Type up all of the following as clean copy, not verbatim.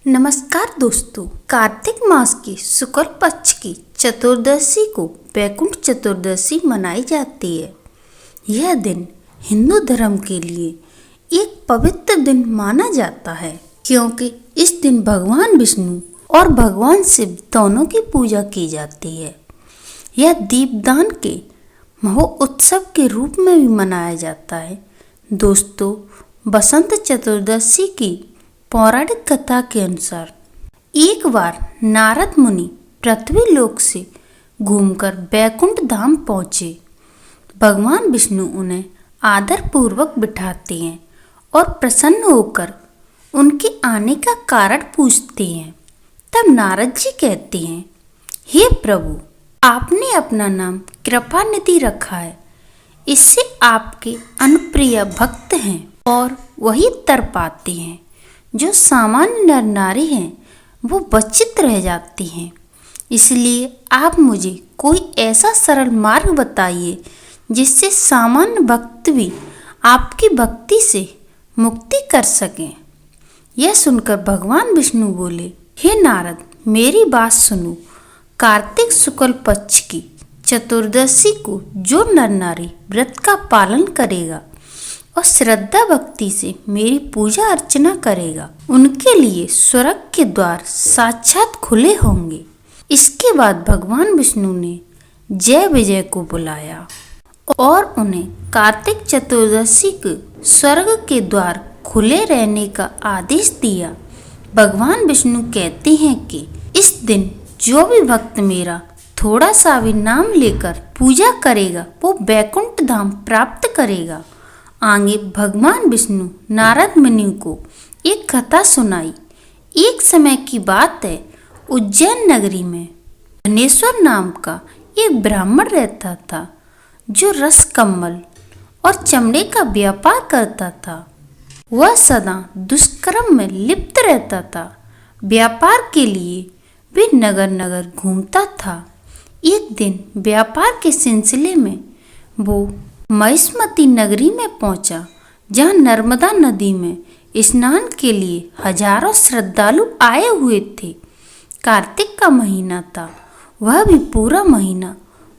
नमस्कार दोस्तों, कार्तिक मास की शुक्ल पक्ष की चतुर्दशी को वैकुंठ चतुर्दशी मनाई जाती है। यह दिन हिंदू धर्म के लिए एक पवित्र दिन माना जाता है, क्योंकि इस दिन भगवान विष्णु और भगवान शिव दोनों की पूजा की जाती है। यह दीपदान के महोत्सव के रूप में भी मनाया जाता है। दोस्तों, बसंत चतुर्दशी की पौराणिक कथा के अनुसार एक बार नारद मुनि पृथ्वी लोक से घूमकर वैकुंठ धाम पहुँचे। भगवान विष्णु उन्हें आदर पूर्वक बिठाते हैं और प्रसन्न होकर उनके आने का कारण पूछते हैं। तब नारद जी कहते हैं, हे प्रभु, आपने अपना नाम कृपानिधि रखा है। इससे आपके अनुप्रिय भक्त हैं और वही तर पाते हैं। जो सामान्य नर नारी हैं वो वंचित रह जाती हैं। इसलिए आप मुझे कोई ऐसा सरल मार्ग बताइए जिससे सामान्य भक्त भी आपकी भक्ति से मुक्ति कर सकें। यह सुनकर भगवान विष्णु बोले, हे नारद, मेरी बात सुनो। कार्तिक शुक्ल पक्ष की चतुर्दशी को जो नर नारी व्रत का पालन करेगा और श्रद्धा भक्ति से मेरी पूजा अर्चना करेगा, उनके लिए स्वर्ग के द्वार साक्षात खुले होंगे। इसके बाद भगवान विष्णु ने जय विजय को बुलाया और उन्हें कार्तिक चतुर्दशी के स्वर्ग के द्वार खुले रहने का आदेश दिया। भगवान विष्णु कहते हैं कि इस दिन जो भी भक्त मेरा थोड़ा सा भी नाम लेकर पूजा करेगा वो वैकुंठ धाम प्राप्त करेगा। आगे भगवान विष्णु नारद मुनि को एक कथा सुनाई। एक समय की बात है, उज्जैन नगरी में धनेश्वर नाम का एक ब्राह्मण रहता था, जो रस कम्बल और चमड़े का व्यापार करता था। वह सदा दुष्कर्म में लिप्त रहता था। व्यापार के लिए वे नगर नगर घूमता था। एक दिन व्यापार के सिलसिले में वो महिष्मती नगरी में पहुंचा, जहां नर्मदा नदी में स्नान के लिए हजारों श्रद्धालु आए हुए थे। कार्तिक का महीना था। वह भी पूरा महीना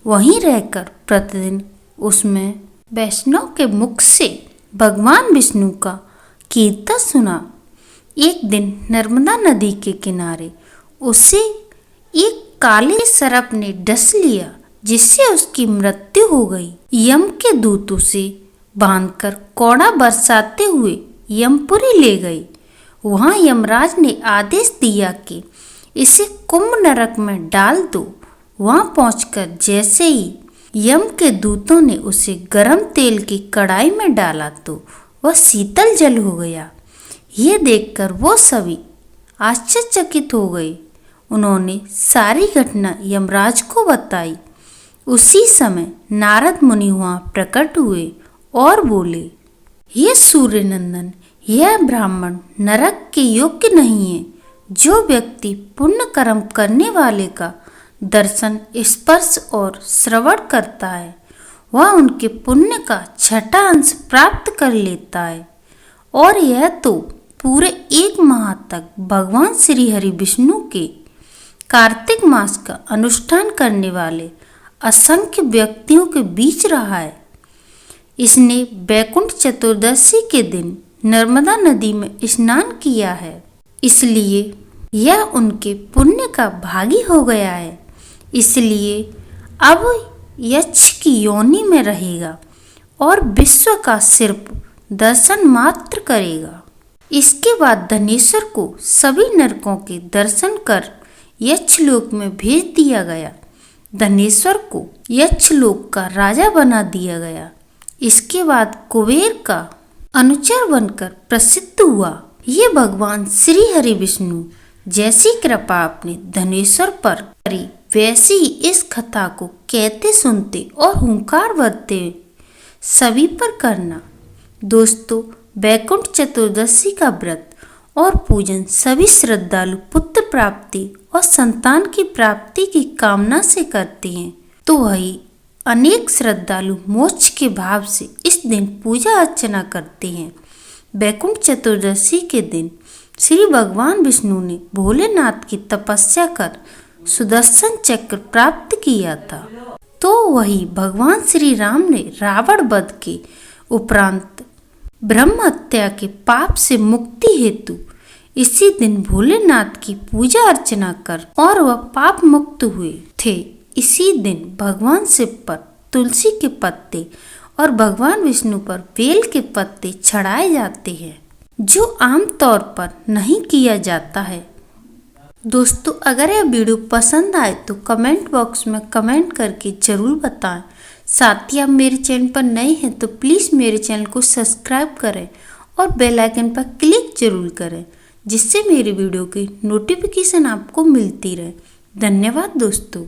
वहीं रहकर प्रतिदिन उसमें वैष्णव के मुख से भगवान विष्णु का कीर्तन सुना। एक दिन नर्मदा नदी के किनारे उसे एक काले सर्प ने डस लिया, जिससे उसकी मृत्यु हो गई। यम के दूतों से बांधकर कौड़ा बरसाते हुए यमपुरी ले गई। वहां यमराज ने आदेश दिया कि इसे कुंभ नरक में डाल दो। वहां पहुंचकर जैसे ही यम के दूतों ने उसे गर्म तेल की कढ़ाई में डाला तो वह शीतल जल हो गया। ये देखकर वो सभी आश्चर्यचकित हो गए। उन्होंने सारी घटना यमराज को बताई। उसी समय नारद मुनि वहां प्रकट हुए और बोले, हे सूर्य नंदन, यह ब्राह्मण नरक के योग्य नहीं है। जो व्यक्ति पुण्य कर्म करने वाले का दर्शन, स्पर्श और श्रवण करता है, वह उनके पुण्य का छठा अंश प्राप्त कर लेता है। और यह तो पूरे एक माह तक भगवान श्री हरि विष्णु के कार्तिक मास का अनुष्ठान करने वाले असंख्य व्यक्तियों के बीच रहा है। इसने वैकुंठ चतुर्दशी के दिन नर्मदा नदी में स्नान किया है, इसलिए यह उनके पुण्य का भागी हो गया है। इसलिए अब यक्ष की योनि में रहेगा और विश्व का सिर्फ दर्शन मात्र करेगा। इसके बाद धनेश्वर को सभी नरकों के दर्शन कर यक्षलोक में भेज दिया गया। धनेश्वर को यक्षलोक का राजा बना दिया गया। इसके बाद कुबेर का अनुचर बनकर प्रसिद्ध हुआ। ये भगवान श्री हरि विष्णु जैसी कृपा अपने धनेश्वर पर करी, वैसी ही इस कथा को कहते सुनते और हुंकार भरते सभी पर करना। दोस्तों, वैकुंठ चतुर्दशी का व्रत और पूजन सभी श्रद्धालु पुत्र प्राप्ति और संतान की प्राप्ति की कामना से करते हैं, तो वही अनेक श्रद्धालु मोक्ष के भाव से इस दिन पूजा अर्चना करते हैं। वैकुंठ चतुर्दशी के दिन श्री भगवान विष्णु ने भोलेनाथ की तपस्या कर सुदर्शन चक्र प्राप्त किया था, तो वही भगवान श्री राम ने रावण वध के उपरांत ब्रह्म हत्या के पाप से मुक्ति हेतु इसी दिन भोलेनाथ की पूजा अर्चना कर और वह पाप मुक्त हुए थे। इसी दिन भगवान शिव पर तुलसी के पत्ते और भगवान विष्णु पर बेल के पत्ते चढ़ाए जाते हैं, जो आम तौर पर नहीं किया जाता है। दोस्तों, अगर यह वीडियो पसंद आए तो कमेंट बॉक्स में कमेंट करके ज़रूर बताएं। साथ ही आप मेरे चैनल पर नए हैं तो प्लीज़ मेरे चैनल को सब्सक्राइब करें और बेल आइकन पर क्लिक जरूर करें, जिससे मेरी वीडियो की नोटिफिकेशन आपको मिलती रहे। धन्यवाद दोस्तों।